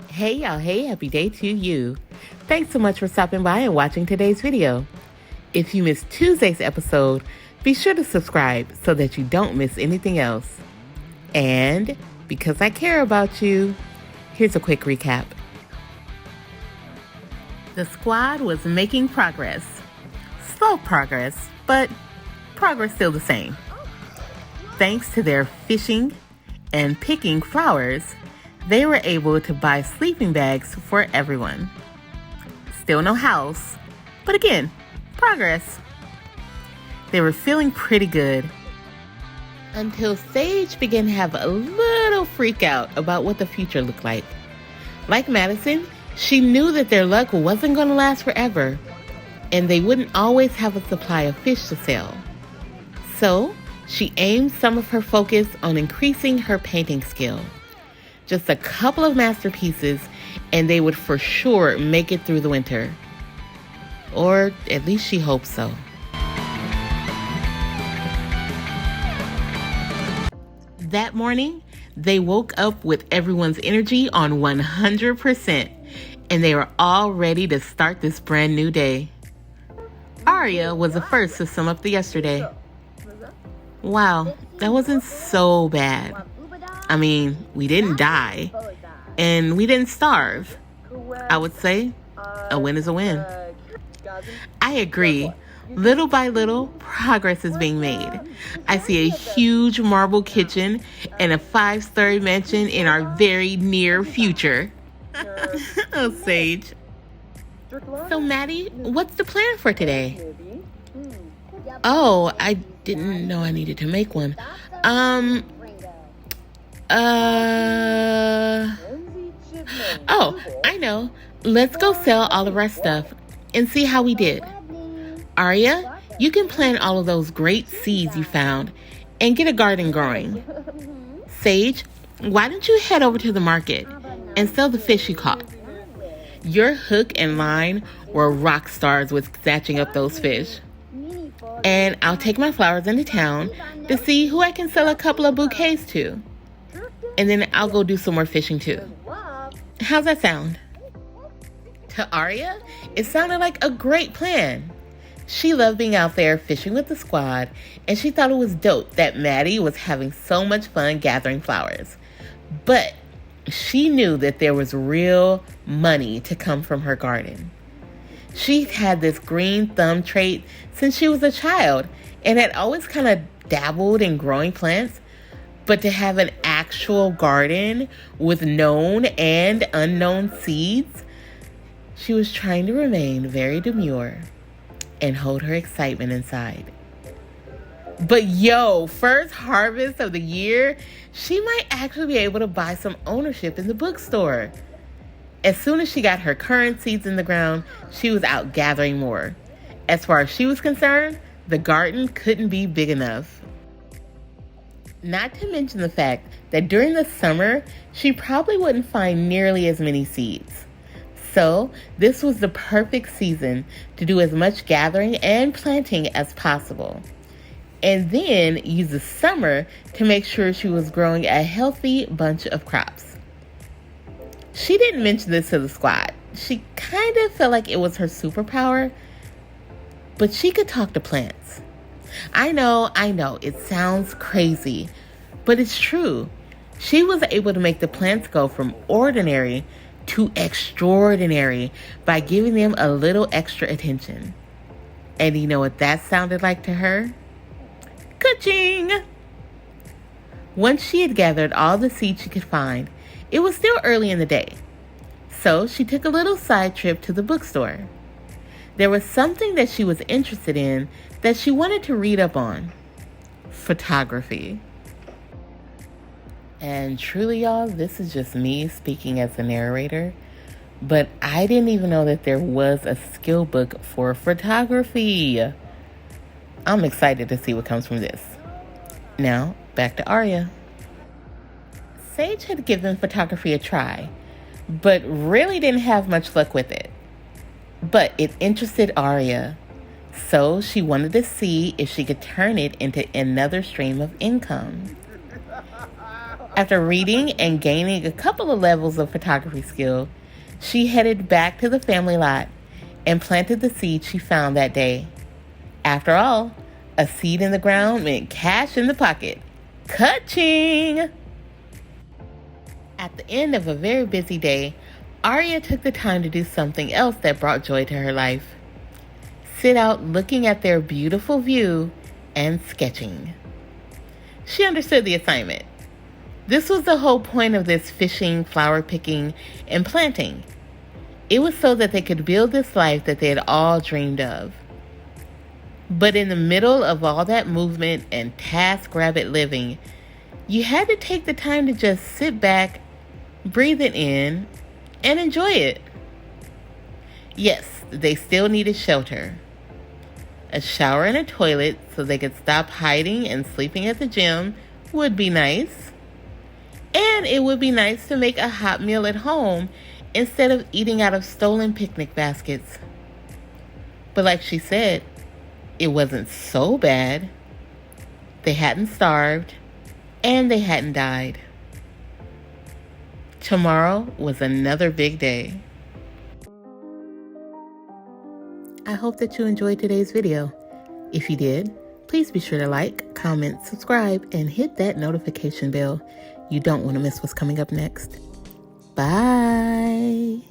Hey y'all, hey, happy day to you. Thanks so much for stopping by and watching today's video. If you missed Tuesday's episode, be sure to subscribe so that you don't miss anything else. And because I care about you, here's a quick recap. The squad was making progress. Slow progress, but progress still the same. Thanks to their fishing and picking flowers, they were able to buy sleeping bags for everyone. Still no house, but again, progress. They were feeling pretty good until Sage began to have a little freak out about what the future looked like. Like Madison, she knew that their luck wasn't going to last forever, and they wouldn't always have a supply of fish to sell. So, she aimed some of her focus on increasing her painting skill. Just a couple of masterpieces, and they would for sure make it through the winter. Or at least she hoped so. That morning, they woke up with everyone's energy on 100%, and they were all ready to start this brand new day. Arya was the first to sum up the yesterday. Wow, that wasn't so bad. I mean, we didn't die, and we didn't starve. I would say a win is a win. I agree. Little by little, progress is being made. I see a huge marble kitchen and a 5-story mansion in our very near future. Oh, Sage. So, Maddie, what's the plan for today? Oh, I didn't know I needed to make one. Oh, I know. Let's go sell all of our stuff and see how we did. Arya, you can plant all of those great seeds you found and get a garden growing. Sage, why don't you head over to the market and sell the fish you caught? Your hook and line were rock stars with snatching up those fish. And I'll take my flowers into town to see who I can sell a couple of bouquets to. And then I'll go do some more fishing too. How's that sound? To Arya, it sounded like a great plan. She loved being out there fishing with the squad, and she thought it was dope that Maddie was having so much fun gathering flowers. But she knew that there was real money to come from her garden. She had this green thumb trait since she was a child and had always kind of dabbled in growing plants. But to have an actual garden with known and unknown seeds, she was trying to remain very demure and hold her excitement inside. But first harvest of the year, she might actually be able to buy some ownership in the bookstore. As soon as she got her current seeds in the ground, she was out gathering more. As far as she was concerned, the garden couldn't be big enough. Not to mention the fact that during the summer, she probably wouldn't find nearly as many seeds. So, this was the perfect season to do as much gathering and planting as possible. And then use the summer to make sure she was growing a healthy bunch of crops. She didn't mention this to the squad. She kind of felt like it was her superpower, but she could talk to plants. I know, it sounds crazy, but it's true. She was able to make the plants go from ordinary to extraordinary by giving them a little extra attention. And you know what that sounded like to her? Ka-ching! Once she had gathered all the seeds she could find, it was still early in the day. So she took a little side trip to the bookstore. There was something that she was interested in that she wanted to read up on. Photography. And truly, y'all, this is just me speaking as the narrator, but I didn't even know that there was a skill book for photography. I'm excited to see what comes from this. Now, back to Arya. Sage had given photography a try, but really didn't have much luck with it. But it interested Arya, so she wanted to see if she could turn it into another stream of income. After reading and gaining a couple of levels of photography skill, she headed back to the family lot and planted the seed she found that day. After all, a seed in the ground meant cash in the pocket. Ka-ching! At the end of a very busy day, Arya took the time to do something else that brought joy to her life. Sit out looking at their beautiful view and sketching. She understood the assignment. This was the whole point of this fishing, flower picking, and planting. It was so that they could build this life that they had all dreamed of. But in the middle of all that movement and task-rabbit living, you had to take the time to just sit back, breathe it in, and enjoy it. Yes, they still needed shelter. A shower and a toilet so they could stop hiding and sleeping at the gym would be nice. And it would be nice to make a hot meal at home instead of eating out of stolen picnic baskets. But like she said, it wasn't so bad. They hadn't starved, and they hadn't died. Tomorrow was another big day. I hope that you enjoyed today's video. If you did, please be sure to like, comment, subscribe, and hit that notification bell. You don't want to miss what's coming up next. Bye.